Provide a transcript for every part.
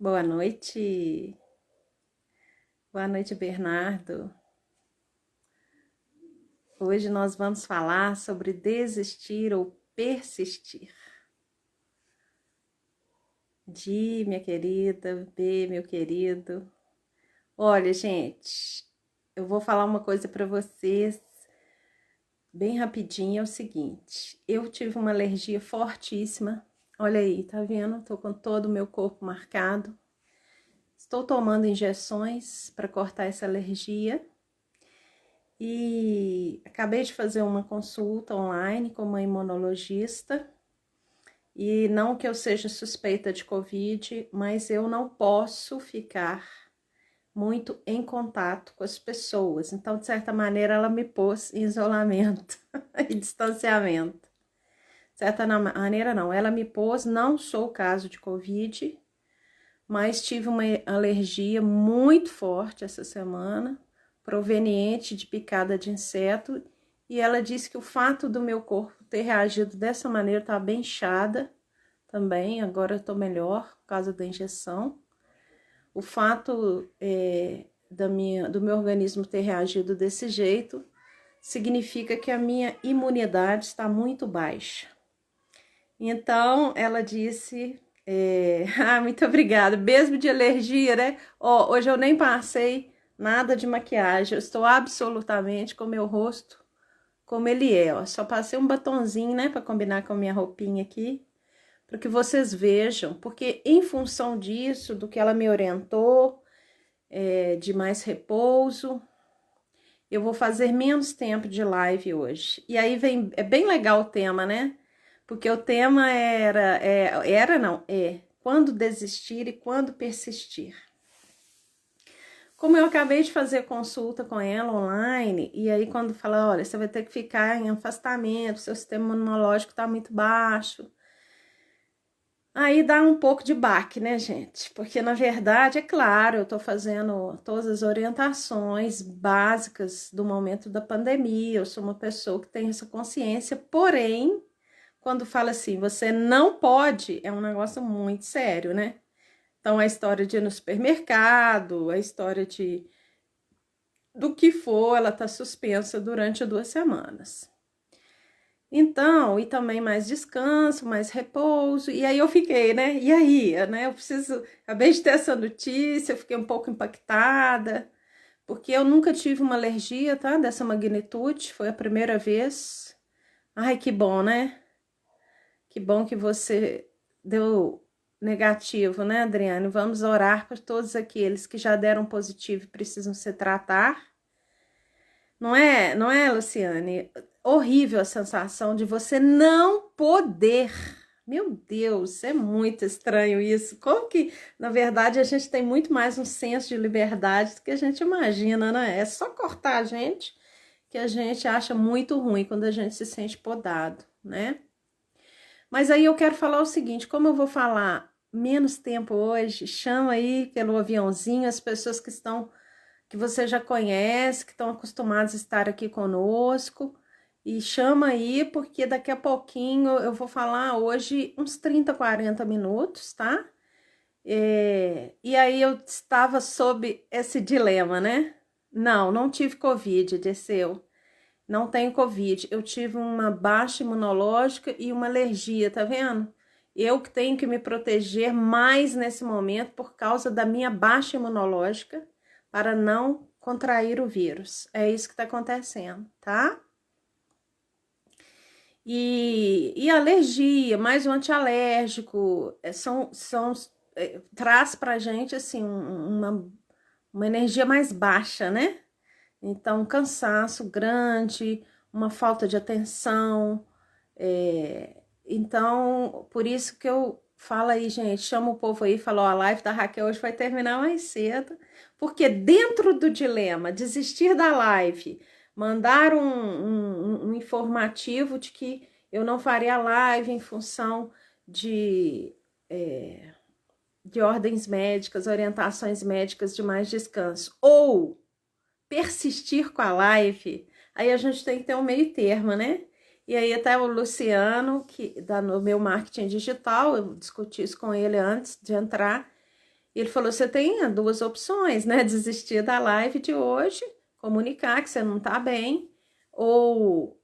Boa noite. Boa noite, Bernardo. Hoje nós vamos falar sobre desistir ou persistir. Di, minha querida, B, meu querido. Olha, gente, eu vou falar uma coisa para vocês bem rapidinho, é o seguinte. Eu tive uma alergia fortíssima. Olha aí, tá vendo? Tô com todo o meu corpo marcado. Estou tomando injeções para cortar essa alergia. E acabei de fazer uma consulta online com uma imunologista. E não que eu seja suspeita de Covid, mas eu não posso ficar muito em contato com as pessoas. Então, de certa maneira, ela me pôs em isolamento e distanciamento. De certa maneira, não. Ela me pôs, não sou caso de Covid, mas tive uma alergia muito forte essa semana, proveniente de picada de inseto, e ela disse que o fato do meu corpo ter reagido dessa maneira, estava bem inchada também, agora eu estou melhor por causa da injeção. O fato do meu organismo ter reagido desse jeito significa que a minha imunidade está muito baixa. Então, ela disse, muito obrigada, mesmo de alergia, né? Hoje eu nem passei nada de maquiagem, eu estou absolutamente com o meu rosto como ele é, ó. Só passei um batonzinho, né, para combinar com a minha roupinha aqui, para que vocês vejam, porque em função disso, do que ela me orientou, de mais repouso, eu vou fazer menos tempo de live hoje. E aí é bem legal o tema, né? Porque o tema é quando desistir e quando persistir. Como eu acabei de fazer consulta com ela online, e aí quando fala, olha, você vai ter que ficar em afastamento, seu sistema imunológico está muito baixo, aí dá um pouco de baque, né, gente? Porque, na verdade, é claro, eu tô fazendo todas as orientações básicas do momento da pandemia, eu sou uma pessoa que tem essa consciência, porém, quando fala assim, você não pode, é um negócio muito sério, né? Então, a história de ir no supermercado, a história do que for, ela tá suspensa durante 2 semanas. Então, e também mais descanso, mais repouso, e aí eu fiquei, né? E aí, né? Acabei de ter essa notícia, eu fiquei um pouco impactada, porque eu nunca tive uma alergia, tá? Dessa magnitude, foi a primeira vez. Ai, que bom, né? Que bom que você deu negativo, né, Adriane? Vamos orar por todos aqueles que já deram positivo e precisam se tratar. Não é, Luciane? Horrível a sensação de você não poder. Meu Deus, é muito estranho isso. Como que, na verdade, a gente tem muito mais um senso de liberdade do que a gente imagina, né? É só cortar a gente que a gente acha muito ruim quando a gente se sente podado, né? Mas aí eu quero falar o seguinte, como eu vou falar menos tempo hoje, chama aí pelo aviãozinho as pessoas que você já conhece, que estão acostumados a estar aqui conosco, e chama aí, porque daqui a pouquinho eu vou falar hoje uns 30, 40 minutos, tá? E aí eu estava sob esse dilema, né? Não tive Covid, Dirceu. Não tenho Covid. Eu tive uma baixa imunológica e uma alergia, tá vendo? Eu que tenho que me proteger mais nesse momento por causa da minha baixa imunológica para não contrair o vírus. É isso que tá acontecendo, tá? E alergia, mais um antialérgico, traz pra gente, assim, uma energia mais baixa, né? Então, um cansaço grande, uma falta de atenção. Então, por isso que eu falo aí, gente, chama o povo aí, falou, a live da Raquel hoje vai terminar mais cedo, porque dentro do dilema, desistir da live, mandar um informativo de que eu não faria a live em função de, de ordens médicas, orientações médicas de mais descanso, ou persistir com a live, aí a gente tem que ter um meio termo, né? E aí até o Luciano, que dá no meu marketing digital, eu discuti isso com ele antes de entrar, E ele falou, você tem duas opções, né? Desistir da live de hoje, comunicar que você não tá bem, ou,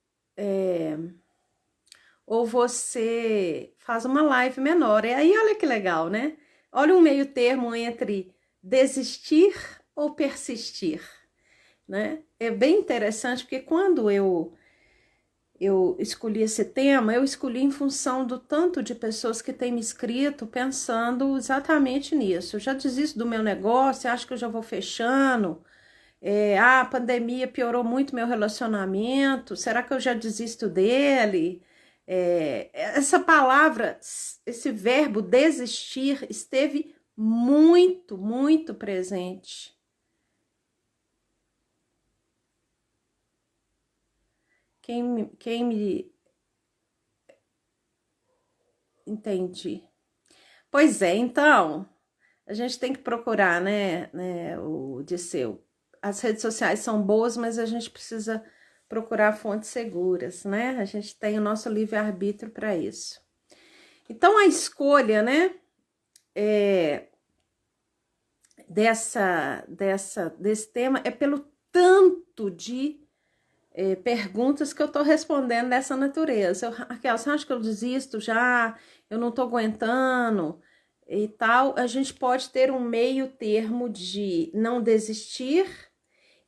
ou você faz uma live menor. E aí, olha que legal, né? Olha um meio termo entre desistir ou persistir, né? É bem interessante, porque quando eu escolhi esse tema, eu escolhi em função do tanto de pessoas que têm me escrito pensando exatamente nisso. Eu já desisto do meu negócio, acho que eu já vou fechando. A pandemia piorou muito meu relacionamento, será que eu já desisto dele? Essa palavra, esse verbo desistir, esteve muito, muito presente. Quem me entende? Pois é, então, a gente tem que procurar, né, o Disseu. As redes sociais são boas, mas a gente precisa procurar fontes seguras, né? A gente tem o nosso livre-arbítrio para isso. Então, a escolha, né, desse tema é pelo tanto de perguntas que eu tô respondendo dessa natureza. Raquel, você acha que eu desisto já? Eu não tô aguentando e tal. A gente pode ter um meio termo de não desistir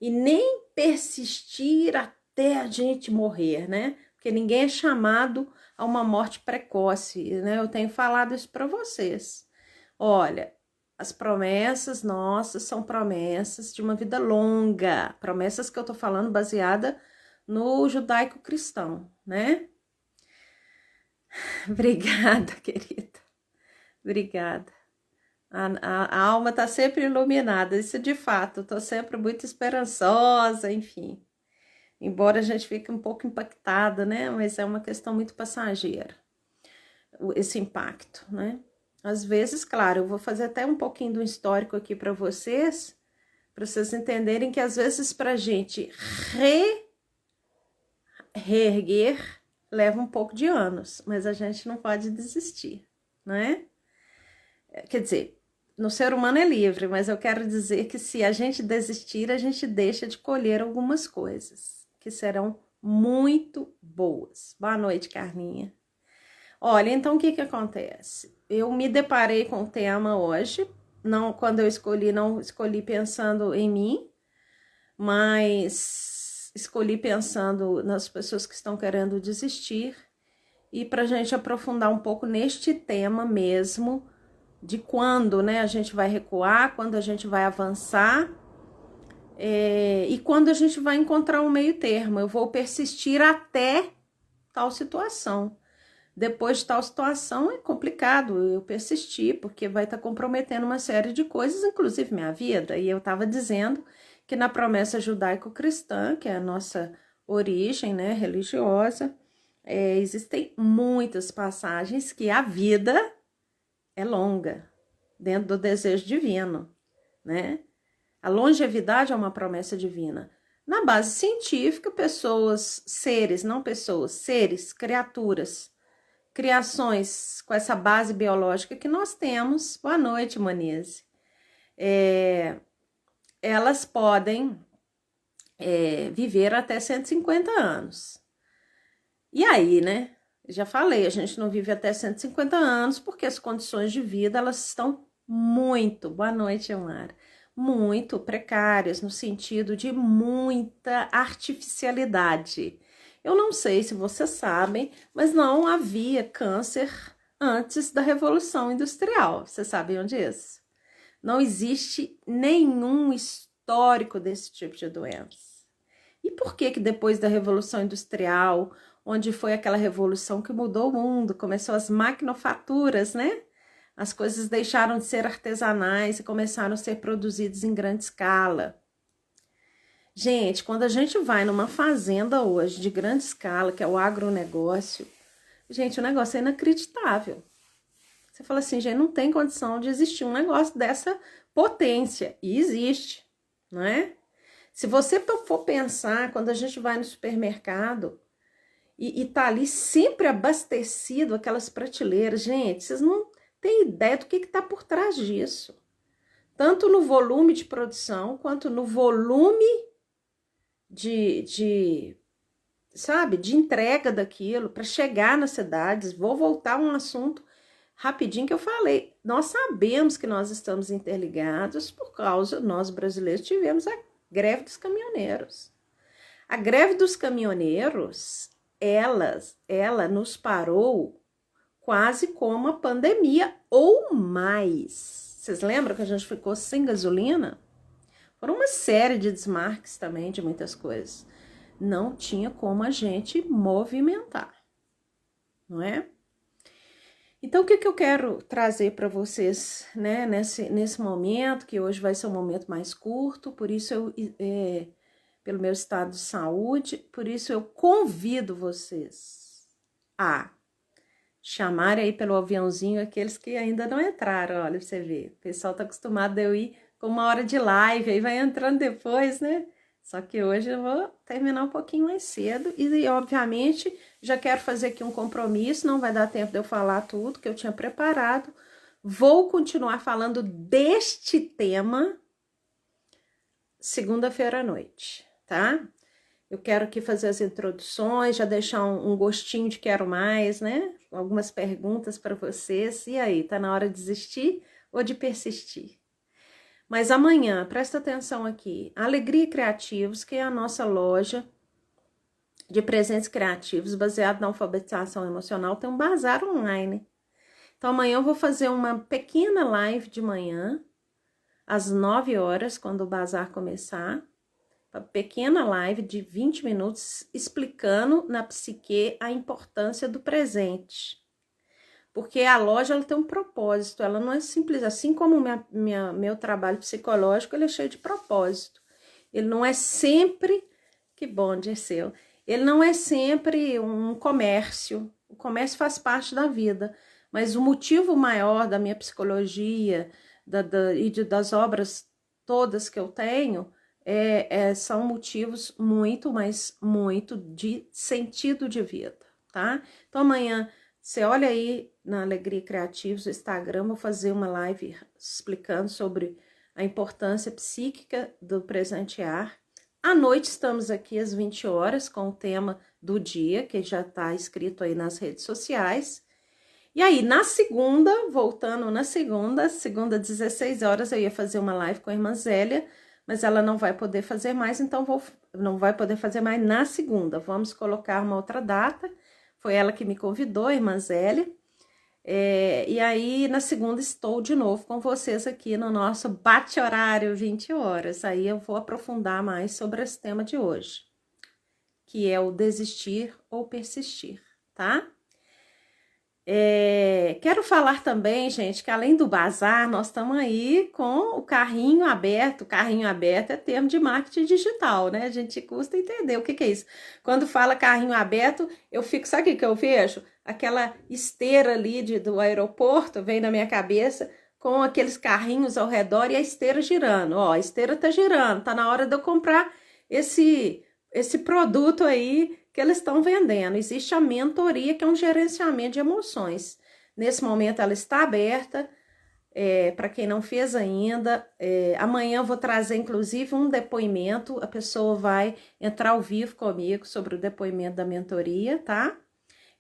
e nem persistir até a gente morrer, né? Porque ninguém é chamado a uma morte precoce, né? Eu tenho falado isso para vocês. Olha, as promessas nossas são promessas de uma vida longa, promessas que eu tô falando baseada no judaico-cristão, né? Obrigada, querida. Obrigada. A alma tá sempre iluminada, isso de fato, tô sempre muito esperançosa, enfim. Embora a gente fique um pouco impactada, né? Mas é uma questão muito passageira, esse impacto, né? Às vezes, claro, eu vou fazer até um pouquinho do histórico aqui para vocês entenderem que às vezes para a gente reerguer leva um pouco de anos, mas a gente não pode desistir, né? Quer dizer, no ser humano é livre, mas eu quero dizer que se a gente desistir, a gente deixa de colher algumas coisas que serão muito boas. Boa noite, Carminha. Olha, então o que que acontece? Eu me deparei com o tema hoje, não, quando eu escolhi, não escolhi pensando em mim, mas escolhi pensando nas pessoas que estão querendo desistir e para a gente aprofundar um pouco neste tema mesmo, de quando, né, a gente vai recuar, quando a gente vai avançar e quando a gente vai encontrar um meio termo. Eu vou persistir até tal situação. Depois de tal situação é complicado eu persistir, porque vai estar comprometendo uma série de coisas, inclusive minha vida. E eu estava dizendo que na promessa judaico-cristã, que é a nossa origem, né, religiosa, existem muitas passagens que a vida é longa, dentro do desejo divino, né? A longevidade é uma promessa divina. Na base científica, pessoas, seres, não pessoas, seres, criaturas, criações com essa base biológica que nós temos, boa noite, Manise, elas podem viver até 150 anos. E aí, né? Já falei, a gente não vive até 150 anos porque as condições de vida, elas estão muito, boa noite, Amara, muito precárias, no sentido de muita artificialidade. Eu não sei se vocês sabem, mas não havia câncer antes da Revolução Industrial. Vocês sabem disso? Não existe nenhum histórico desse tipo de doença. E por que depois da Revolução Industrial, onde foi aquela revolução que mudou o mundo, começou as maquinofaturas, né? As coisas deixaram de ser artesanais e começaram a ser produzidas em grande escala. Gente, quando a gente vai numa fazenda hoje de grande escala, que é o agronegócio, gente, o negócio é inacreditável. Você fala assim, gente, não tem condição de existir um negócio dessa potência. E existe, não é? Se você for pensar, quando a gente vai no supermercado e tá ali sempre abastecido aquelas prateleiras, gente, vocês não têm ideia do que tá por trás disso. tanto no volume de produção, quanto no volume sabe, de entrega daquilo, para chegar nas cidades. Vou voltar a um assunto rapidinho que eu falei. Nós sabemos que nós estamos interligados por causa, nós brasileiros tivemos a greve dos caminhoneiros. A greve dos caminhoneiros, ela nos parou quase como a pandemia ou mais. Vocês lembram que a gente ficou sem gasolina? Foram uma série de desmarques também de muitas coisas. Não tinha como a gente movimentar, não é? Então, o que eu quero trazer para vocês, né, nesse momento, que hoje vai ser um momento mais curto, por isso pelo meu estado de saúde, por isso eu convido vocês a chamarem aí pelo aviãozinho aqueles que ainda não entraram, olha, pra você ver. O pessoal tá acostumado a eu ir com uma hora de live, aí vai entrando depois, né? Só que hoje eu vou terminar um pouquinho mais cedo e, obviamente, já quero fazer aqui um compromisso, não vai dar tempo de eu falar tudo que eu tinha preparado. Vou continuar falando deste tema segunda-feira à noite, tá? Eu quero aqui fazer as introduções, já deixar um gostinho de quero mais, né? Algumas perguntas para vocês. E aí, tá na hora de desistir ou de persistir? Mas amanhã, presta atenção aqui, Alegria Criativos, que é a nossa loja de presentes criativos baseado na alfabetização emocional, tem um bazar online. Então amanhã eu vou fazer uma pequena live de manhã, às 9 horas, quando o bazar começar, uma pequena live de 20 minutos explicando na psique a importância do presente. Porque a loja ela tem um propósito, ela não é simples, assim como meu trabalho psicológico, ele é cheio de propósito. Ele não é sempre, que bom, Dirceu, ele não é sempre um comércio, o comércio faz parte da vida, mas o motivo maior da minha psicologia das obras todas que eu tenho são motivos muito, mas muito de sentido de vida, tá? Então amanhã você olha aí na Alegria Criativos, o Instagram, vou fazer uma live explicando sobre a importância psíquica do presentear. À noite estamos aqui às 20 horas com o tema do dia, que já está escrito aí nas redes sociais. E aí, na segunda, voltando na segunda 16 horas, eu ia fazer uma live com a irmã Zélia, mas ela não vai poder fazer mais, então não vai poder fazer mais na segunda. Vamos colocar uma outra data. Foi ela que me convidou, a irmã Zélia. E aí, na segunda, estou de novo com vocês aqui no nosso bate-horário, 20 horas. Aí eu vou aprofundar mais sobre esse tema de hoje, que é o desistir ou persistir, tá? Quero falar também, gente, que além do bazar, nós estamos aí com o carrinho aberto. O carrinho aberto é termo de marketing digital, né? A gente custa entender o que é isso. Quando fala carrinho aberto, eu fico, sabe o que eu vejo? Aquela esteira ali do aeroporto vem na minha cabeça com aqueles carrinhos ao redor e a esteira girando. Ó, a esteira tá girando, tá na hora de eu comprar esse produto aí que eles estão vendendo. Existe a mentoria, que é um gerenciamento de emoções. Nesse momento ela está aberta, para quem não fez ainda. Amanhã eu vou trazer, inclusive, um depoimento. A pessoa vai entrar ao vivo comigo sobre o depoimento da mentoria, tá?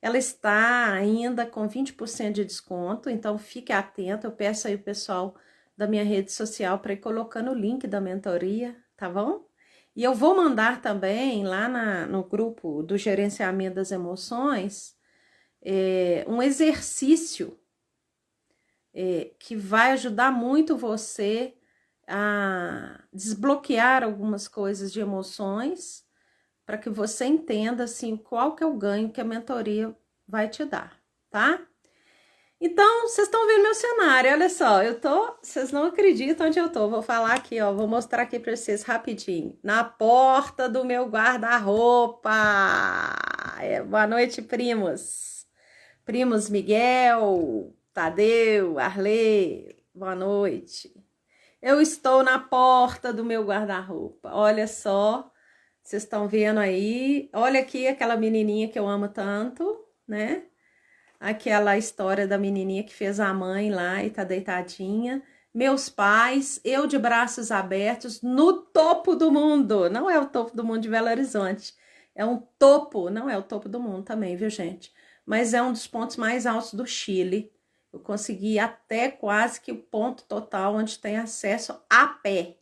Ela está ainda com 20% de desconto, então fique atento. Eu peço aí o pessoal da minha rede social para ir colocando o link da mentoria, tá bom? E eu vou mandar também lá no grupo do gerenciamento das emoções um exercício que vai ajudar muito você a desbloquear algumas coisas de emoções para que você entenda assim qual que é o ganho que a mentoria vai te dar, tá? Então, vocês estão vendo meu cenário, olha só, vocês não acreditam onde eu tô, vou falar aqui, ó, vou mostrar aqui pra vocês rapidinho, na porta do meu guarda-roupa. Boa noite, primos Miguel, Tadeu, Arlê, boa noite. Eu estou na porta do meu guarda-roupa, olha só, vocês estão vendo aí, olha aqui aquela menininha que eu amo tanto, né? Aquela história da menininha que fez a mãe lá e tá deitadinha. meus pais, eu de braços abertos, no topo do mundo. Não é o topo do mundo de Belo Horizonte, é um topo, não é o topo do mundo também, viu, gente? Mas é um dos pontos mais altos do Chile. Eu consegui até quase que o ponto total onde tem acesso a pé,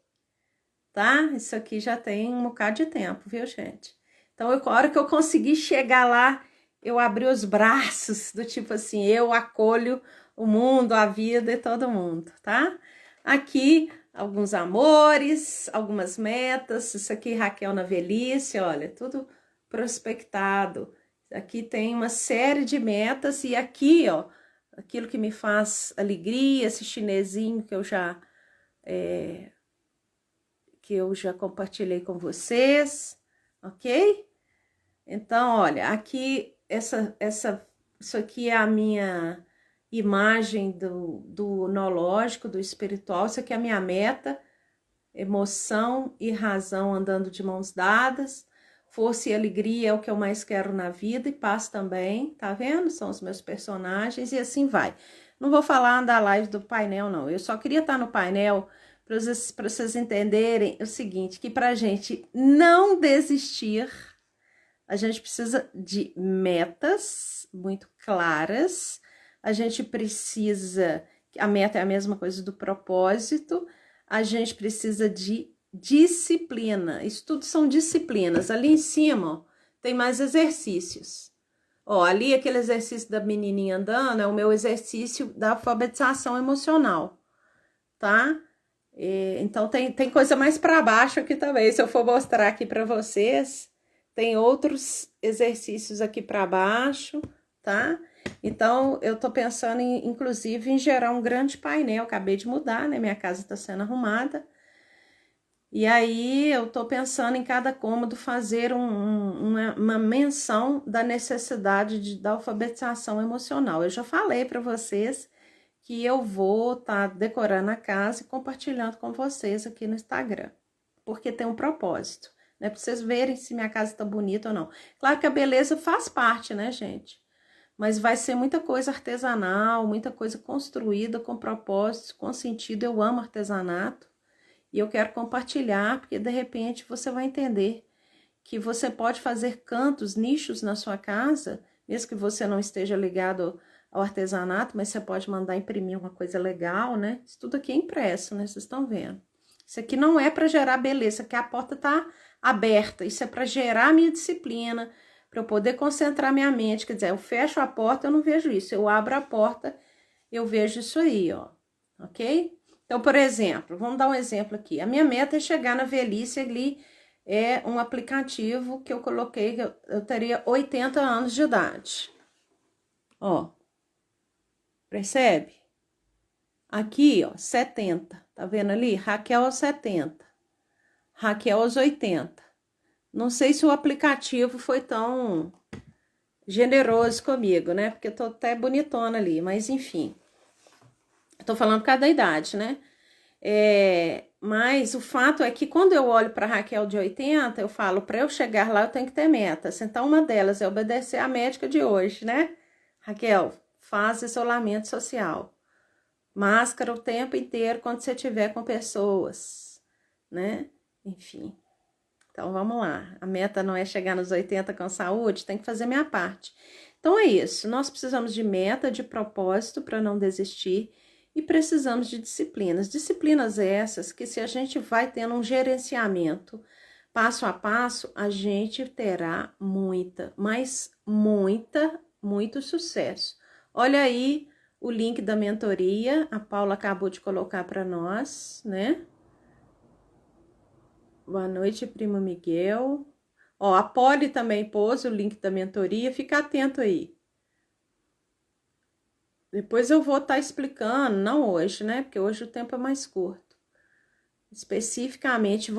tá? Isso aqui já tem um bocado de tempo, viu, gente? Então, a hora que eu consegui chegar lá, eu abri os braços, do tipo assim, eu acolho o mundo, a vida e todo mundo, tá? Aqui, alguns amores, algumas metas. Isso aqui, Raquel na velhice, olha, tudo prospectado. Aqui tem uma série de metas e aqui, ó, aquilo que me faz alegria, esse chinesinho que eu já compartilhei com vocês, ok? Então, olha, aqui, isso aqui é a minha imagem do nológico, do espiritual, isso aqui é a minha meta, emoção e razão andando de mãos dadas, força e alegria é o que eu mais quero na vida, e paz também, tá vendo? São os meus personagens, e assim vai. Não vou falar da live do painel, não, eu só queria estar no painel para vocês entenderem o seguinte, que para a gente não desistir, a gente precisa de metas muito claras, a gente precisa, a meta é a mesma coisa do propósito, a gente precisa de disciplina, isso tudo são disciplinas. Ali em cima, ó, tem mais exercícios. Ó, ali aquele exercício da menininha andando é o meu exercício da alfabetização emocional, tá? Então tem coisa mais para baixo aqui também. Se eu for mostrar aqui para vocês, tem outros exercícios aqui para baixo, tá? Então eu tô pensando inclusive em gerar um grande painel. Acabei de mudar, né? Minha casa está sendo arrumada. E aí eu tô pensando em cada cômodo fazer uma menção da necessidade da alfabetização emocional. Eu já falei para vocês que eu vou estar decorando a casa e compartilhando com vocês aqui no Instagram, porque tem um propósito, né? Para vocês verem se minha casa está bonita ou não. Claro que a beleza faz parte, né, gente? Mas vai ser muita coisa artesanal, muita coisa construída com propósito, com sentido. Eu amo artesanato e eu quero compartilhar, porque de repente você vai entender que você pode fazer cantos, nichos na sua casa, mesmo que você não esteja ligado ao artesanato, mas você pode mandar imprimir uma coisa legal, né? Isso tudo aqui é impresso, né? Vocês estão vendo. Isso aqui não é para gerar beleza, aqui a porta tá aberta. Isso é para gerar minha disciplina, para eu poder concentrar minha mente. Quer dizer, eu fecho a porta, eu não vejo isso. Eu abro a porta, eu vejo isso aí, ó. Ok? Então, por exemplo, vamos dar um exemplo aqui. A minha meta é chegar na velhice ali, é um aplicativo que eu coloquei, que eu teria 80 anos de idade. Ó, percebe? Aqui, ó, 70. Tá vendo ali? Raquel aos 70. Raquel aos 80. Não sei se o aplicativo foi tão generoso comigo, né? Porque eu tô até bonitona ali, mas enfim. Eu tô falando por causa da idade, né? Mas o fato é que quando eu olho para Raquel de 80, eu falo, para eu chegar lá eu tenho que ter metas. Então, uma delas é obedecer à médica de hoje, né? Raquel, faz isolamento social. Máscara o tempo inteiro quando você estiver com pessoas, né? Enfim. Então, vamos lá. A meta não é chegar nos 80 com saúde, tem que fazer minha parte. Então, é isso. Nós precisamos de meta, de propósito para não desistir e precisamos de disciplinas. Disciplinas essas que, se a gente vai tendo um gerenciamento passo a passo, a gente terá muito sucesso. Olha aí o link da mentoria, a Paula acabou de colocar para nós, né? Boa noite, primo Miguel. Ó, a Polly também pôs o link da mentoria, fica atento aí. Depois eu vou estar explicando, não hoje, né? Porque hoje o tempo é mais curto. Especificamente,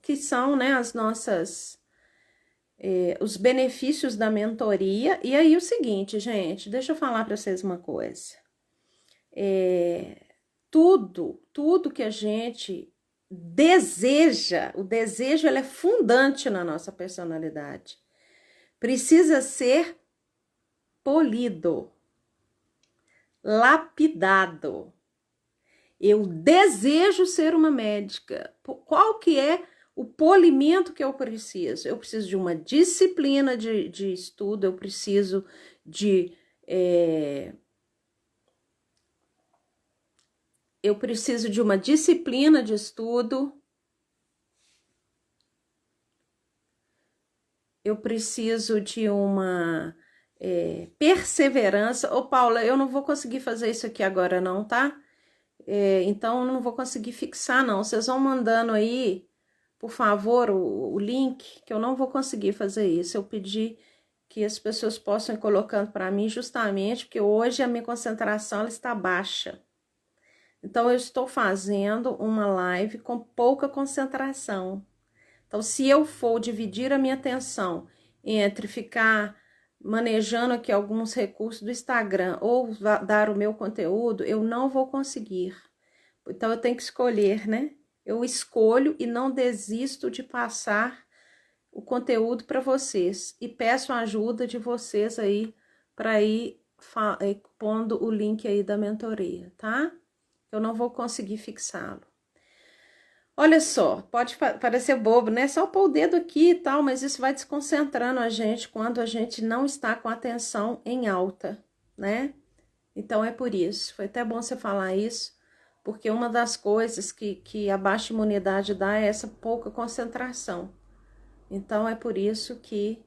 que são, né, as nossas, os benefícios da mentoria. E aí o seguinte, gente, deixa eu falar para vocês uma coisa. Tudo que a gente deseja, o desejo ele é fundante na nossa personalidade. Precisa ser polido, lapidado. Eu desejo ser uma médica. Qual que é o polimento que eu preciso? Eu preciso de uma disciplina de estudo, eu preciso de... eu preciso de uma disciplina de estudo, eu preciso de uma perseverança. Ô, Paula, eu não vou conseguir fazer isso aqui agora não, tá? Então, eu não vou conseguir fixar não. Vocês vão mandando aí, por favor, o link, que eu não vou conseguir fazer isso. Eu pedi que as pessoas possam ir colocando para mim justamente porque hoje a minha concentração ela está baixa. Então, eu estou fazendo uma live com pouca concentração. Então, se eu for dividir a minha atenção entre ficar manejando aqui alguns recursos do Instagram ou dar o meu conteúdo, eu não vou conseguir. Então, eu tenho que escolher, né? Eu escolho e não desisto de passar o conteúdo para vocês. E peço a ajuda de vocês aí para ir pondo o link aí da mentoria, tá? Eu não vou conseguir fixá-lo. Olha só, pode parecer bobo, né? Só pôr o dedo aqui e tal, mas isso vai desconcentrando a gente quando a gente não está com a atenção em alta, né? Então é por isso. Foi até bom você falar isso, porque uma das coisas que a baixa imunidade dá é essa pouca concentração. Então é por isso que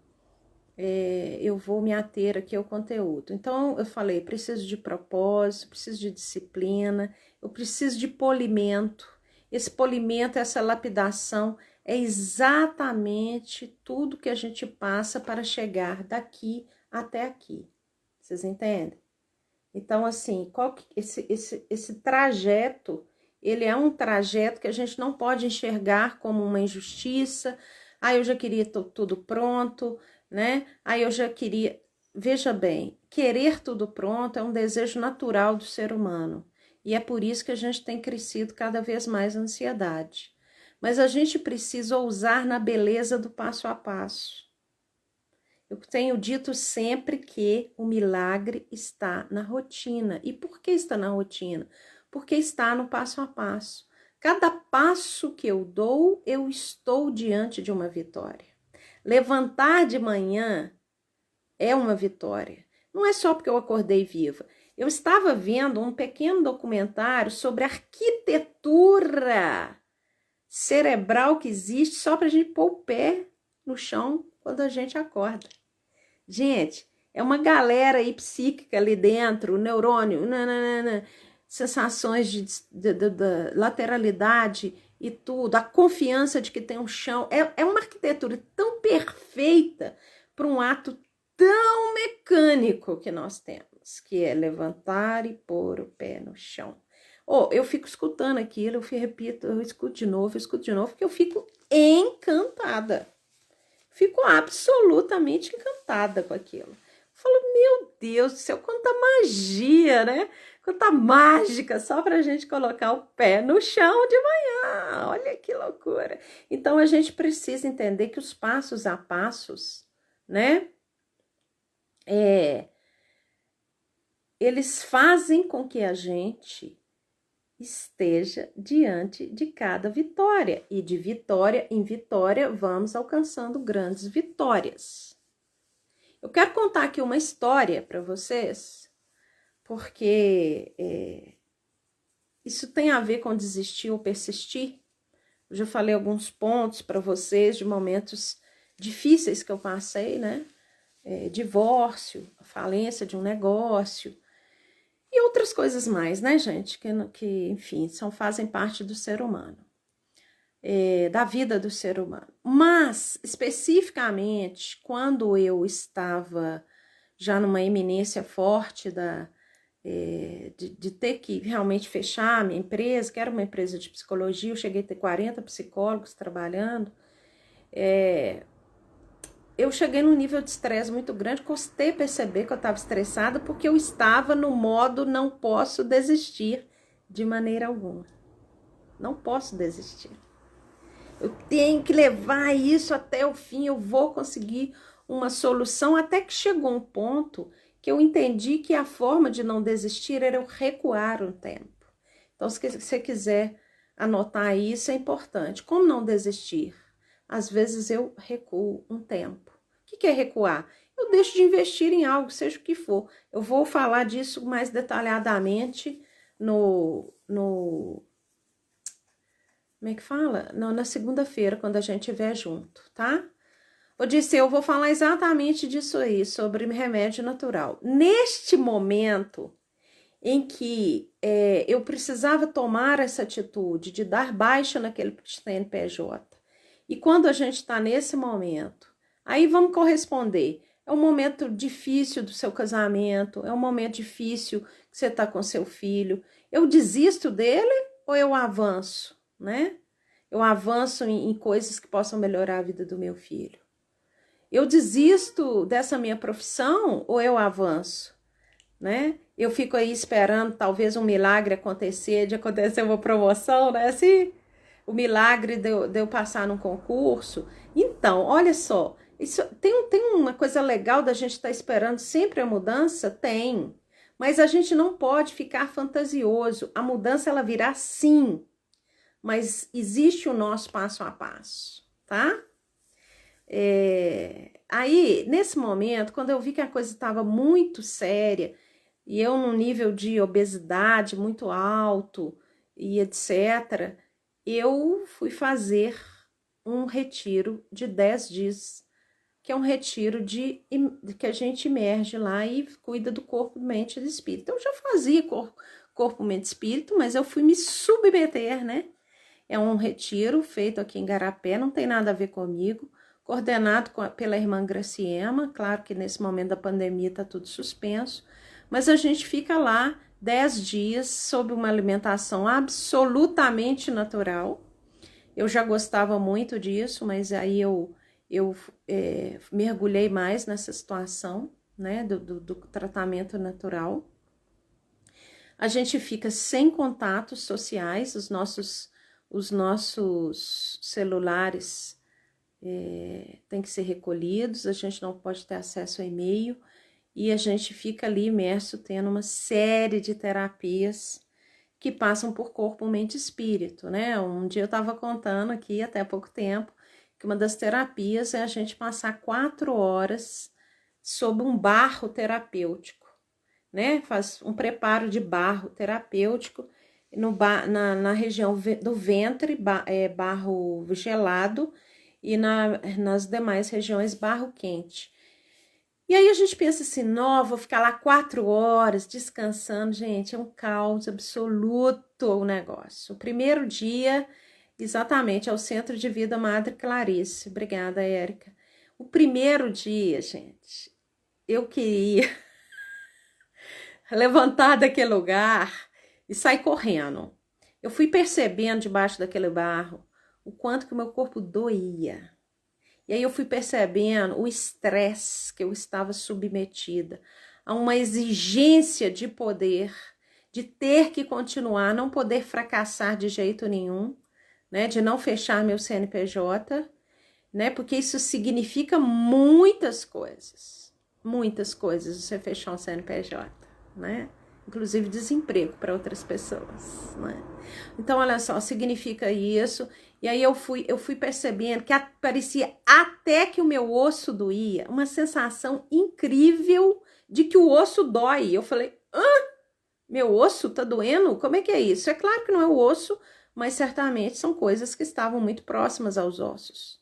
eu vou me ater aqui ao conteúdo. Então eu falei, preciso de propósito, preciso de disciplina, eu preciso de polimento. Esse polimento, essa lapidação é exatamente tudo que a gente passa para chegar daqui até aqui. Vocês entendem? Então, assim, esse trajeto, ele é um trajeto que a gente não pode enxergar como uma injustiça. Eu já queria tudo pronto, né? Eu já queria... Veja bem, querer tudo pronto é um desejo natural do ser humano. E é por isso que a gente tem crescido cada vez mais a ansiedade. Mas a gente precisa ousar na beleza do passo a passo. Eu tenho dito sempre que o milagre está na rotina. E por que está na rotina? Porque está no passo a passo. Cada passo que eu dou, eu estou diante de uma vitória. Levantar de manhã é uma vitória. Não é só porque eu acordei viva. Eu estava vendo um pequeno documentário sobre a arquitetura cerebral que existe só para a gente pôr o pé no chão quando a gente acorda. Gente, é uma galera aí psíquica ali dentro, neurônio, sensações de lateralidade e tudo, a confiança de que tem um chão. É uma arquitetura tão perfeita para um ato tão mecânico que nós temos, que é levantar e pôr o pé no chão. Eu fico escutando aquilo, repito, eu escuto de novo, porque eu fico encantada. Fico absolutamente encantada com aquilo. Falo, meu Deus do céu, quanta magia, né? Quanta mágica, só pra gente colocar o pé no chão de manhã. Olha que loucura. Então, a gente precisa entender que os passos a passos, né? Eles fazem com que a gente esteja diante de cada vitória. E de vitória em vitória, vamos alcançando grandes vitórias. Eu quero contar aqui uma história para vocês, porque isso tem a ver com desistir ou persistir. Eu já falei alguns pontos para vocês de momentos difíceis que eu passei, né? Divórcio, a falência de um negócio e outras coisas mais, né, gente? Que enfim, fazem parte do ser humano, da vida do ser humano. Mas, especificamente, quando eu estava já numa eminência forte de ter que realmente fechar a minha empresa, que era uma empresa de psicologia, eu cheguei a ter 40 psicólogos trabalhando, eu cheguei num nível de estresse muito grande, custei perceber que eu estava estressada porque eu estava no modo não posso desistir de maneira alguma. Não posso desistir. Eu tenho que levar isso até o fim, eu vou conseguir uma solução, até que chegou um ponto que eu entendi que a forma de não desistir era eu recuar um tempo. Então, se você quiser anotar isso, é importante. Como não desistir? Às vezes eu recuo um tempo. O que é recuar? Eu deixo de investir em algo, seja o que for. Eu vou falar disso mais detalhadamente como é que fala? Na segunda-feira, quando a gente estiver junto, tá? Eu vou falar exatamente disso aí, sobre remédio natural. Neste momento em que eu precisava tomar essa atitude de dar baixa naquele CNPJ, e quando a gente está nesse momento, aí vamos corresponder. É um momento difícil do seu casamento, é um momento difícil que você está com seu filho. Eu desisto dele ou eu avanço, né? Eu avanço em coisas que possam melhorar a vida do meu filho. Eu desisto dessa minha profissão ou eu avanço, né? Eu fico aí esperando talvez um milagre acontecer, de acontecer uma promoção, né? Assim, o milagre de eu passar num concurso. Então, olha só, isso, tem uma coisa legal da gente estar esperando sempre a mudança? Tem. Mas a gente não pode ficar fantasioso. A mudança, ela virá sim. Mas existe o nosso passo a passo, tá? Aí, nesse momento, quando eu vi que a coisa estava muito séria, e eu num nível de obesidade muito alto, e etc., eu fui fazer um retiro de 10 dias, que é um retiro que a gente imerge lá e cuida do corpo, mente e do espírito. Eu já fazia corpo, mente e espírito, mas eu fui me submeter, né? É um retiro feito aqui em Garapé, não tem nada a ver comigo, coordenado pela irmã Graciema. Claro que nesse momento da pandemia está tudo suspenso, mas a gente fica lá 10 dias sob uma alimentação absolutamente natural. Eu já gostava muito disso, mas aí eu mergulhei mais nessa situação, né, do tratamento natural. A gente fica sem contatos sociais, os nossos celulares têm que ser recolhidos, a gente não pode ter acesso a e-mail, e a gente fica ali imerso tendo uma série de terapias que passam por corpo, mente e espírito, né? Um dia eu estava contando aqui, até há pouco tempo, que uma das terapias é a gente passar 4 horas sob um barro terapêutico, né? Faz um preparo de barro terapêutico na região do ventre, barro gelado, e nas demais regiões, barro quente. E aí a gente pensa assim, não, vou ficar lá 4 horas descansando. Gente, é um caos absoluto o negócio. O primeiro dia, exatamente, é o Centro de Vida Madre Clarice. Obrigada, Érica. O primeiro dia, gente, eu queria levantar daquele lugar e sair correndo. Eu fui percebendo debaixo daquele barro o quanto que o meu corpo doía. E aí eu fui percebendo o estresse que eu estava submetida a uma exigência de poder, de ter que continuar, não poder fracassar de jeito nenhum, né? De não fechar meu CNPJ, né? Porque isso significa muitas coisas você fechar um CNPJ, né? Inclusive desemprego para outras pessoas, né? Então, olha só, significa isso. E aí eu fui percebendo que parecia até que o meu osso doía, uma sensação incrível de que o osso dói. Eu falei, meu osso tá doendo? Como é que é isso? É claro que não é o osso, mas certamente são coisas que estavam muito próximas aos ossos.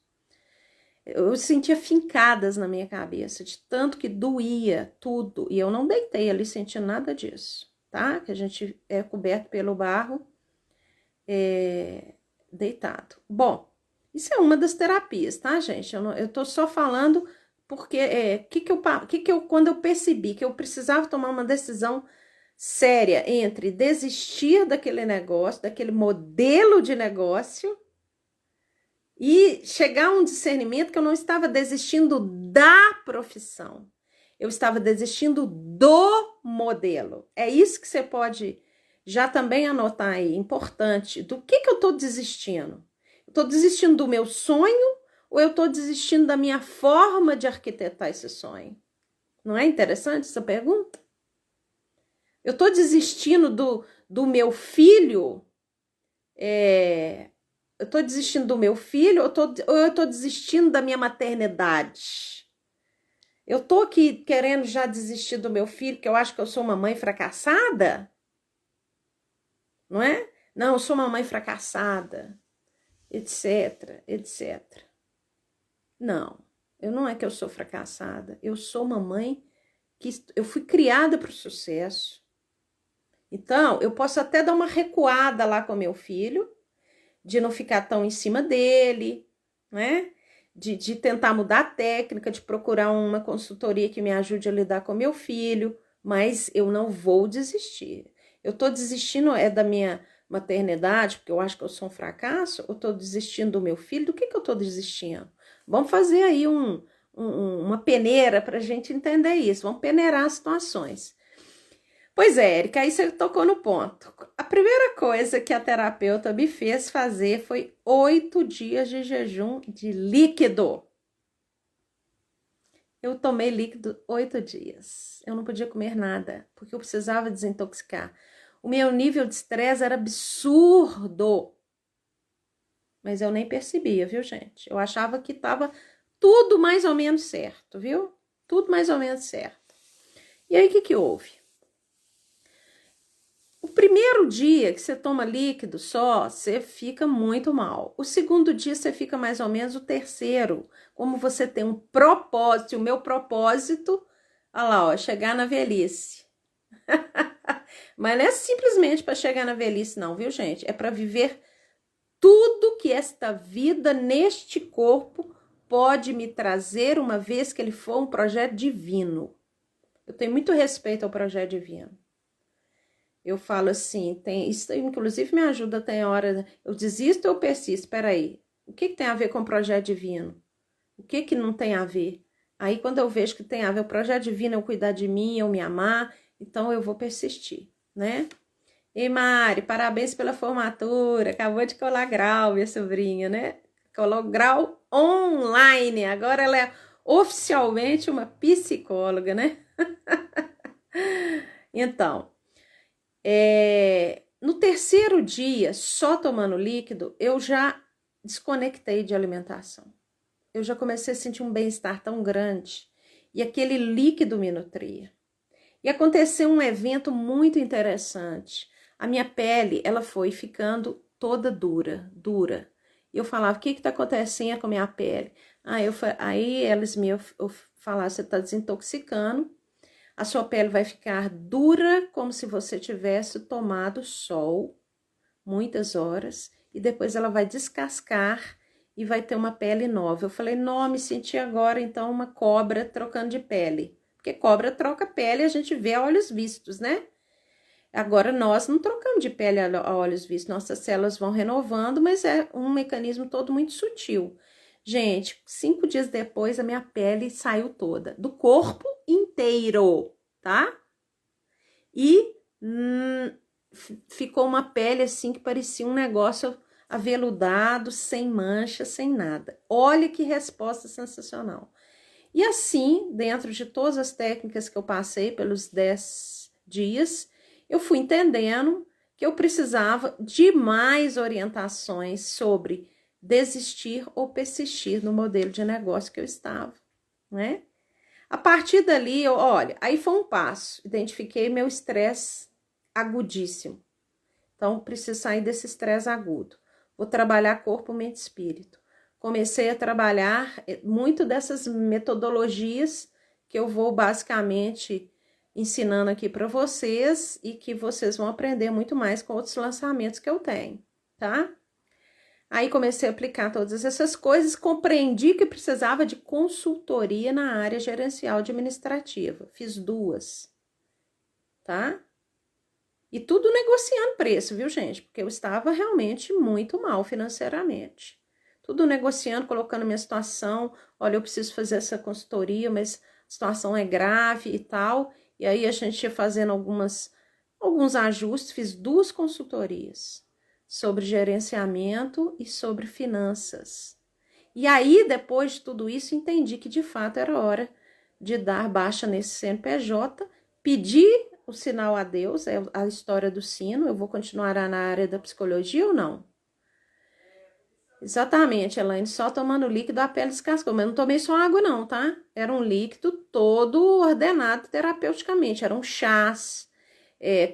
Eu sentia fincadas na minha cabeça, de tanto que doía tudo. E eu não deitei ali sentindo nada disso, tá? Que a gente é coberto pelo barro deitado. Bom, isso é uma das terapias, tá, gente? Eu tô só falando porque quando eu percebi que eu precisava tomar uma decisão séria entre desistir daquele negócio, daquele modelo de negócio, e chegar a um discernimento que eu não estava desistindo da profissão, eu estava desistindo do modelo. É isso que você pode já também anotar aí, importante. Do que eu estou desistindo? Eu estou desistindo do meu sonho ou eu estou desistindo da minha forma de arquitetar esse sonho? Não é interessante essa pergunta? Eu tô desistindo do meu filho? Eu tô desistindo do meu filho ou eu tô desistindo da minha maternidade? Eu tô aqui querendo já desistir do meu filho, porque eu acho que eu sou uma mãe fracassada? Não é? Não, eu sou uma mãe fracassada, etc, etc. Não, eu não é que eu sou fracassada. Eu sou uma mãe que eu fui criada para o sucesso. Então, eu posso até dar uma recuada lá com meu filho, de não ficar tão em cima dele, né? De tentar mudar a técnica, de procurar uma consultoria que me ajude a lidar com meu filho, mas eu não vou desistir. Eu tô desistindo da minha maternidade, porque eu acho que eu sou um fracasso, ou tô desistindo do meu filho? Do que eu tô desistindo? Vamos fazer aí uma peneira para a gente entender isso, vamos peneirar as situações. Pois é, Érica, aí você tocou no ponto. A primeira coisa que a terapeuta me fez fazer foi 8 dias de jejum de líquido. Eu tomei líquido 8 dias. Eu não podia comer nada, porque eu precisava desintoxicar. O meu nível de estresse era absurdo. Mas eu nem percebia, viu, gente? Eu achava que estava tudo mais ou menos certo, viu? Tudo mais ou menos certo. E aí, o que houve? O primeiro dia que você toma líquido só, você fica muito mal. O segundo dia você fica mais ou menos. O terceiro, como você tem um propósito, o meu propósito, olha lá, ó, chegar na velhice. Mas não é simplesmente para chegar na velhice não, viu, gente? É para viver tudo que esta vida neste corpo pode me trazer, uma vez que ele for um projeto divino. Eu tenho muito respeito ao projeto divino. Eu falo assim, isso inclusive me ajuda, tem hora, eu desisto ou eu persisto? Espera aí, o que tem a ver com o projeto divino? O que não tem a ver? Aí quando eu vejo que tem a ver, o projeto divino é eu cuidar de mim, eu me amar, então eu vou persistir, né? E Mari, parabéns pela formatura, acabou de colar grau, minha sobrinha, né? Colou grau online, agora ela é oficialmente uma psicóloga, né? Então, no terceiro dia, só tomando líquido, eu já desconectei de alimentação. Eu já comecei a sentir um bem-estar tão grande. E aquele líquido me nutria. E aconteceu um evento muito interessante. A minha pele, ela foi ficando toda dura. E eu falava, o que está acontecendo com a minha pele? Aí eles me falaram, você está desintoxicando. A sua pele vai ficar dura, como se você tivesse tomado sol muitas horas, e depois ela vai descascar e vai ter uma pele nova. Eu falei, não, me senti agora então uma cobra trocando de pele. Porque cobra troca pele, a gente vê a olhos vistos, né? Agora nós não trocamos de pele a olhos vistos, nossas células vão renovando, mas é um mecanismo todo muito sutil. Gente, 5 dias depois a minha pele saiu toda, do corpo inteiro, tá? E ficou uma pele assim que parecia um negócio aveludado, sem mancha, sem nada. Olha que resposta sensacional. E assim, dentro de todas as técnicas que eu passei pelos 10 dias, eu fui entendendo que eu precisava de mais orientações sobre desistir ou persistir no modelo de negócio que eu estava, né? A partir dali, olha, aí foi um passo. Identifiquei meu estresse agudíssimo. Então, preciso sair desse estresse agudo. Vou trabalhar corpo, mente e espírito. Comecei a trabalhar muito dessas metodologias que eu vou basicamente ensinando aqui para vocês e que vocês vão aprender muito mais com outros lançamentos que eu tenho, tá? Aí comecei a aplicar todas essas coisas, compreendi que precisava de consultoria na área gerencial administrativa. Fiz 2, tá? E tudo negociando preço, viu, gente? Porque eu estava realmente muito mal financeiramente. Tudo negociando, colocando minha situação. Olha, eu preciso fazer essa consultoria, mas a situação é grave e tal. E aí a gente ia fazendo alguns ajustes. Fiz 2 consultorias sobre gerenciamento e sobre finanças. E aí, depois de tudo isso, entendi que de fato era hora de dar baixa nesse CNPJ, pedir o sinal a Deus, é a história do sino, eu vou continuar na área da psicologia ou não? Exatamente, Elaine, só tomando líquido a pele descascou, mas eu não tomei só água não, tá? Era um líquido todo ordenado terapeuticamente, eram chás,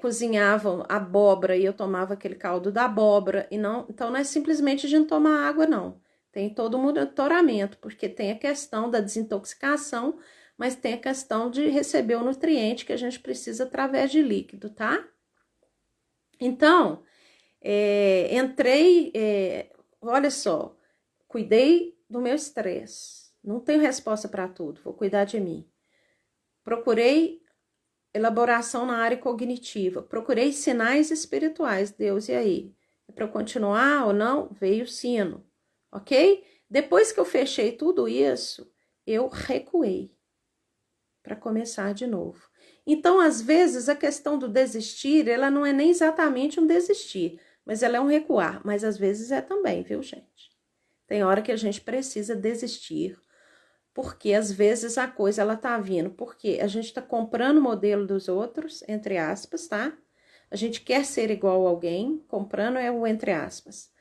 cozinhavam abóbora e eu tomava aquele caldo da abóbora, e não, então não é simplesmente a gente tomar água não, tem todo um monitoramento, porque tem a questão da desintoxicação, mas tem a questão de receber o nutriente que a gente precisa através de líquido, tá? Então, entrei, olha só, cuidei do meu estresse, não tenho resposta para tudo, vou cuidar de mim. Procurei elaboração na área cognitiva, procurei sinais espirituais, Deus, e aí? É para eu continuar ou não? Veio o sino, ok? Depois que eu fechei tudo isso, eu recuei para começar de novo. Então, às vezes, a questão do desistir, ela não é nem exatamente um desistir, mas ela é um recuar, mas às vezes é também, viu, gente? Tem hora que a gente precisa desistir, porque às vezes a coisa ela tá vindo, porque a gente tá comprando o modelo dos outros, entre aspas, tá? A gente quer ser igual a alguém, comprando é o entre aspas.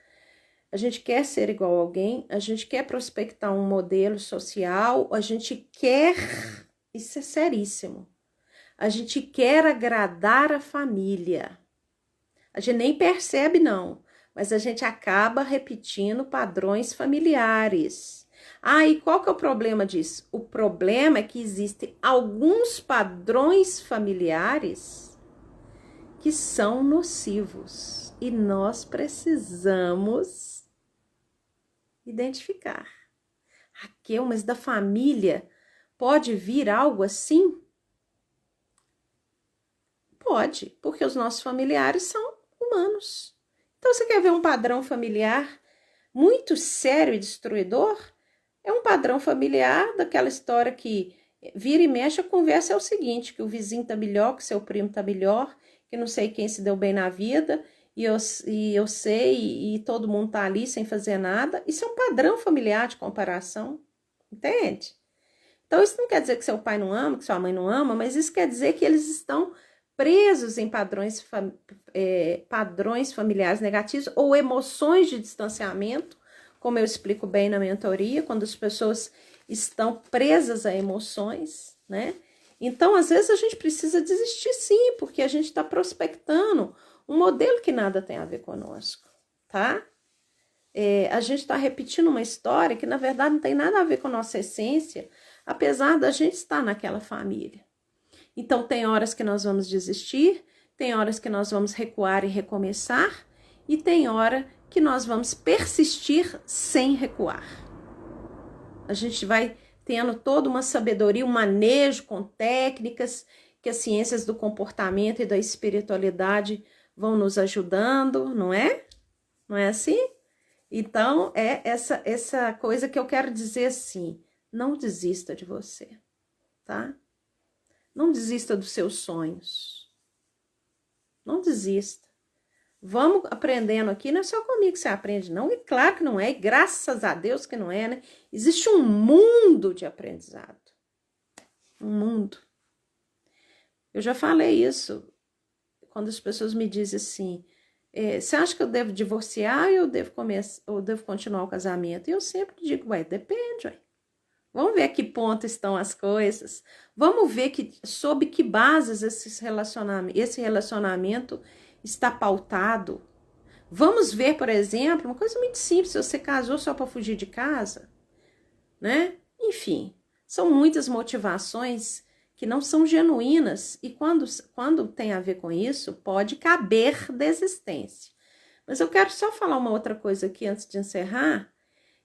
A gente quer ser igual a alguém, a gente quer prospectar um modelo social, a gente quer, isso é seríssimo, a gente quer agradar a família. A gente nem percebe, não, mas a gente acaba repetindo padrões familiares. Ah, e qual que é o problema disso? O problema é que existem alguns padrões familiares que são nocivos e nós precisamos identificar. Raquel, mas da família pode vir algo assim? Pode, porque os nossos familiares são humanos. Então, você quer ver um padrão familiar muito sério e destruidor? É um padrão familiar daquela história que vira e mexe, a conversa é o seguinte, que o vizinho tá melhor, que seu primo tá melhor, que não sei quem se deu bem na vida, e eu sei, e todo mundo tá ali sem fazer nada. Isso é um padrão familiar de comparação, entende? Então, isso não quer dizer que seu pai não ama, que sua mãe não ama, mas isso quer dizer que eles estão presos em padrões familiares negativos ou emoções de distanciamento, como eu explico bem na mentoria, quando as pessoas estão presas a emoções, né? Então, às vezes, a gente precisa desistir sim, porque a gente está prospectando um modelo que nada tem a ver conosco, tá? A gente está repetindo uma história que, na verdade, não tem nada a ver com a nossa essência, apesar da gente estar naquela família. Então, tem horas que nós vamos desistir, tem horas que nós vamos recuar e recomeçar, e tem hora que nós vamos persistir sem recuar. A gente vai tendo toda uma sabedoria, um manejo com técnicas que as ciências do comportamento e da espiritualidade vão nos ajudando, não é? Não é assim? Então, é essa coisa que eu quero dizer assim, não desista de você, tá? Não desista dos seus sonhos. Não desista. Vamos aprendendo aqui, não é só comigo que você aprende, não. E claro que não é, e graças a Deus que não é, né? Existe um mundo de aprendizado. Um mundo. Eu já falei isso quando as pessoas me dizem assim, você acha que eu devo divorciar ou devo continuar o casamento? E eu sempre digo, depende, ué. Vamos ver a que ponto estão as coisas. Vamos ver sob que bases esse relacionamento está pautado. Vamos ver, por exemplo, uma coisa muito simples, se você casou só para fugir de casa, né? Enfim, são muitas motivações que não são genuínas e quando tem a ver com isso, pode caber desistência. Mas eu quero só falar uma outra coisa aqui antes de encerrar,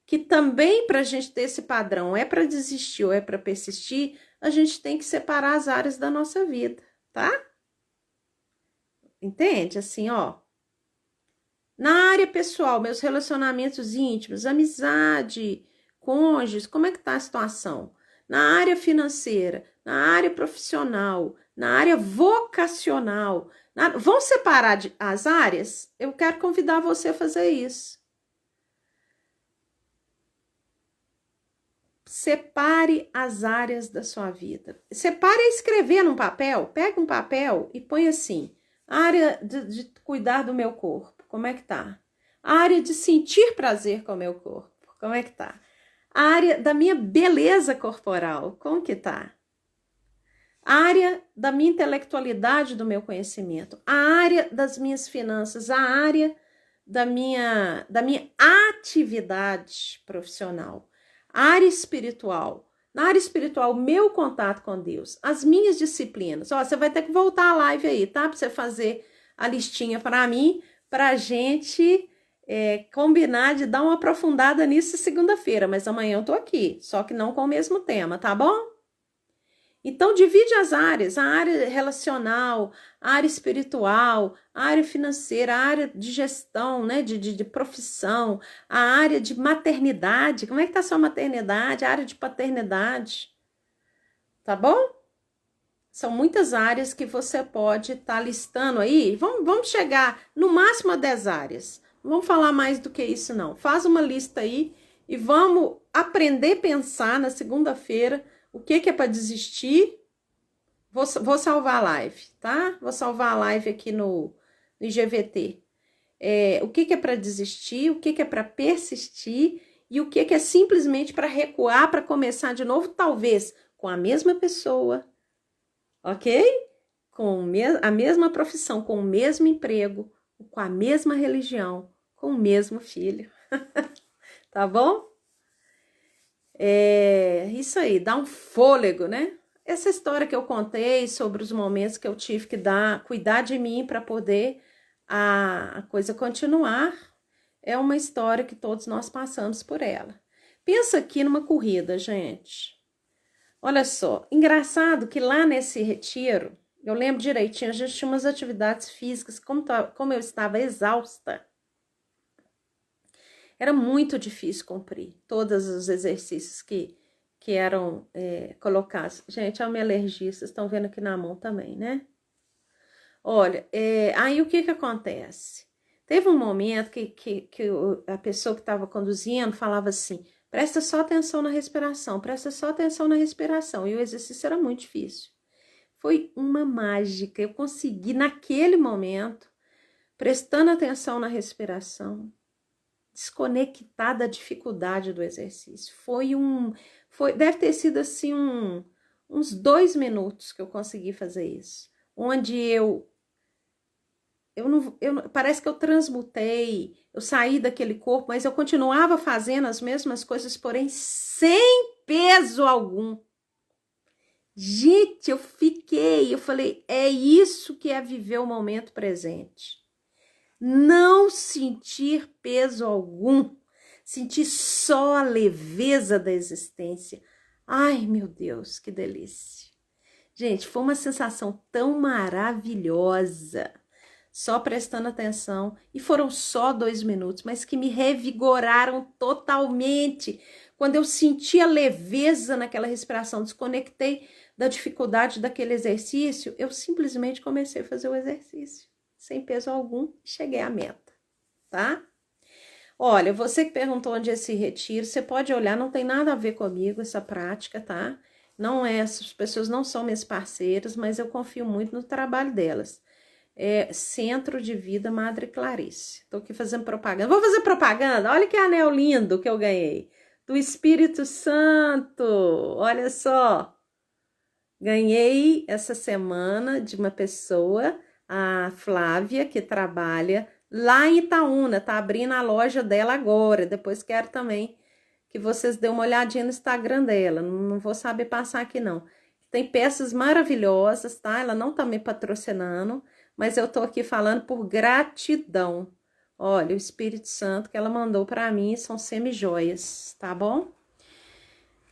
que também para a gente ter esse padrão, é para desistir ou é para persistir, a gente tem que separar as áreas da nossa vida, tá? Entende? Assim, ó. Na área pessoal, meus relacionamentos íntimos, amizade, cônjuges, como é que tá a situação? Na área financeira, na área profissional, na área vocacional. Vamos separar as áreas? Eu quero convidar você a fazer isso. separe as áreas da sua vida. Separe e escrever num papel. Pega um papel e põe assim, área de cuidar do meu corpo, como é que tá? A área de sentir prazer com o meu corpo, como é que tá? A área da minha beleza corporal, como que tá? A área da minha intelectualidade, do meu conhecimento, a área das minhas finanças, a área da minha atividade profissional, a área espiritual. Na área espiritual, meu contato com Deus, as minhas disciplinas. Ó, você vai ter que voltar a live aí, tá? Para você fazer a listinha para mim, para a gente combinar de dar uma aprofundada nisso segunda-feira. Mas amanhã eu tô aqui, só que não com o mesmo tema, tá bom? Então, divide as áreas, a área relacional, a área espiritual, a área financeira, a área de gestão, né, de profissão, a área de maternidade. Como é que tá a sua maternidade? A área de paternidade. Tá bom? São muitas áreas que você pode estar listando aí. Vamos chegar no máximo a 10 áreas. Não vamos falar mais do que isso, não. Faz uma lista aí e vamos aprender a pensar na segunda-feira o que é para desistir. Vou salvar a live, tá? Vou salvar a live aqui no IGVT. O que é para desistir, o que é para persistir e o que é simplesmente para recuar, para começar de novo, talvez com a mesma pessoa, ok? Com a mesma profissão, com o mesmo emprego, com a mesma religião, com o mesmo filho. Tá bom? Isso aí, dá um fôlego, né? Essa história que eu contei sobre os momentos que eu tive que cuidar de mim para poder a coisa continuar, é uma história que todos nós passamos por ela. Pensa aqui numa corrida, gente. Olha só, engraçado que lá nesse retiro, eu lembro direitinho, a gente tinha umas atividades físicas, como eu estava exausta, era muito difícil cumprir todos os exercícios que eram colocados. Gente, a minha alergia, vocês estão vendo aqui na mão também, né? Olha, aí o que acontece? Teve um momento que a pessoa que estava conduzindo falava assim, presta só atenção na respiração, presta só atenção na respiração. E o exercício era muito difícil. Foi uma mágica, eu consegui naquele momento, prestando atenção na respiração, desconectar da dificuldade do exercício. Deve ter sido assim uns 2 minutos que eu consegui fazer isso. Onde parece que eu transmutei, eu saí daquele corpo, mas eu continuava fazendo as mesmas coisas, porém sem peso algum. Gente, eu falei, é isso que é viver o momento presente. Não sentir peso algum, sentir só a leveza da existência. Ai, meu Deus, que delícia. Gente, foi uma sensação tão maravilhosa, só prestando atenção, e foram só 2 minutos, mas que me revigoraram totalmente. Quando eu senti a leveza naquela respiração, desconectei da dificuldade daquele exercício, eu simplesmente comecei a fazer o exercício. Sem peso algum, cheguei à meta, tá? Olha, você que perguntou onde é esse retiro, você pode olhar, não tem nada a ver comigo essa prática, tá? Não é, essas pessoas não são minhas parceiras, mas eu confio muito no trabalho delas. Centro de Vida Madre Clarice. Tô aqui fazendo propaganda. Vou fazer propaganda? Olha que anel lindo que eu ganhei. Do Espírito Santo. Olha só. Ganhei essa semana de uma pessoa, a Flávia, que trabalha lá em Itaúna, tá abrindo a loja dela agora. Depois quero também que vocês dêem uma olhadinha no Instagram dela. Não vou saber passar aqui, não. Tem peças maravilhosas, tá? Ela não tá me patrocinando, mas eu tô aqui falando por gratidão. Olha, o Espírito Santo que ela mandou para mim são semi-joias, tá bom?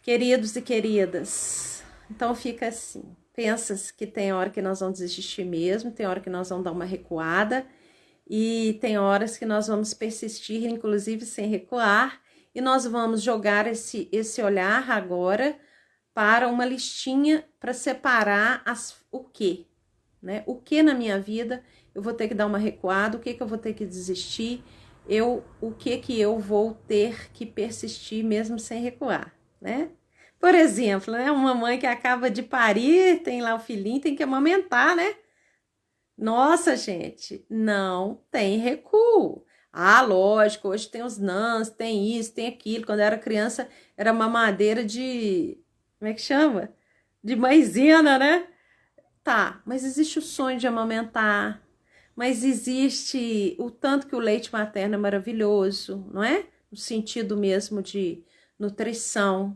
Queridos e queridas, então fica assim. Pensa que tem hora que nós vamos desistir mesmo, tem hora que nós vamos dar uma recuada e tem horas que nós vamos persistir, inclusive sem recuar, e nós vamos jogar esse olhar agora para uma listinha para separar o que, né? O que na minha vida eu vou ter que dar uma recuada, o que eu vou ter que desistir, o que eu vou ter que persistir mesmo sem recuar, né? Por exemplo, né? Uma mãe que acaba de parir, tem lá o filhinho, tem que amamentar, né? Nossa, gente, não tem recuo. Ah, lógico, hoje tem os NANs, tem isso, tem aquilo. Quando eu era criança, era mamadeira de. Como é que chama? De maisena, né? Tá, mas existe o sonho de amamentar, mas existe o tanto que o leite materno é maravilhoso, não é? No sentido mesmo de nutrição.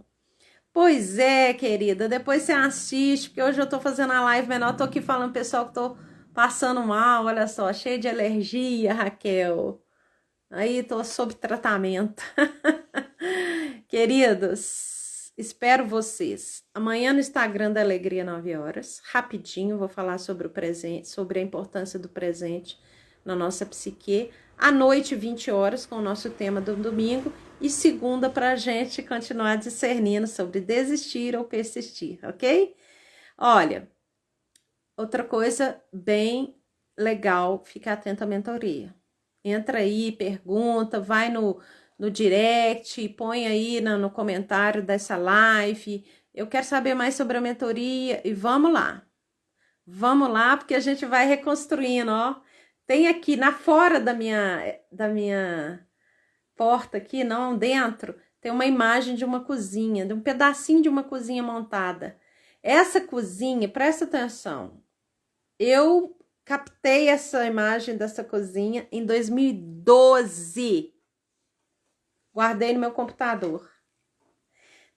Pois é, querida, depois você assiste, porque hoje eu tô fazendo a live menor, tô aqui falando pessoal que tô passando mal, olha só, cheio de alergia, Raquel. Aí tô sob tratamento. Queridos, espero vocês. Amanhã no Instagram da Alegria 9 horas, rapidinho, vou falar sobre o presente, sobre a importância do presente na nossa psique. À noite, 20 horas, com o nosso tema do domingo. E segunda, para a gente continuar discernindo sobre desistir ou persistir, ok? Olha, outra coisa bem legal, ficar atento à mentoria. Entra aí, pergunta, vai no direct, põe aí no comentário dessa live. Eu quero saber mais sobre a mentoria e vamos lá. Vamos lá, porque a gente vai reconstruindo, ó. Tem aqui na fora da minha porta aqui, não dentro, tem uma imagem de uma cozinha, de um pedacinho de uma cozinha montada. Essa cozinha, presta atenção. Eu captei essa imagem dessa cozinha em 2012. Guardei no meu computador.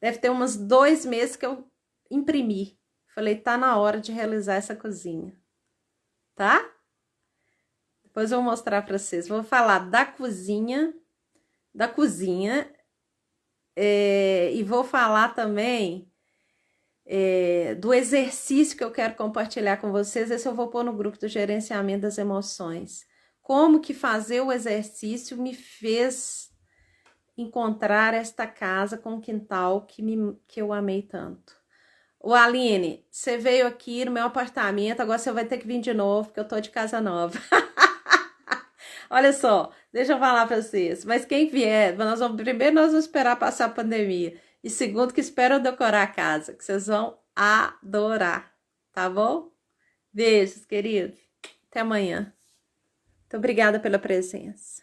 Deve ter uns 2 meses que eu imprimi. Falei, tá na hora de realizar essa cozinha. Tá? Depois eu vou mostrar para vocês. Vou falar da cozinha, e vou falar também do exercício que eu quero compartilhar com vocês. Esse eu vou pôr no grupo do gerenciamento das emoções. Como que fazer o exercício me fez encontrar esta casa com um quintal que eu amei tanto. Ô Aline, você veio aqui no meu apartamento, agora você vai ter que vir de novo, porque eu tô de casa nova. Olha só, deixa eu falar para vocês. Mas quem vier, primeiro nós vamos esperar passar a pandemia. E segundo, que espero decorar a casa, que vocês vão adorar. Tá bom? Beijos, queridos. Até amanhã. Muito obrigada pela presença.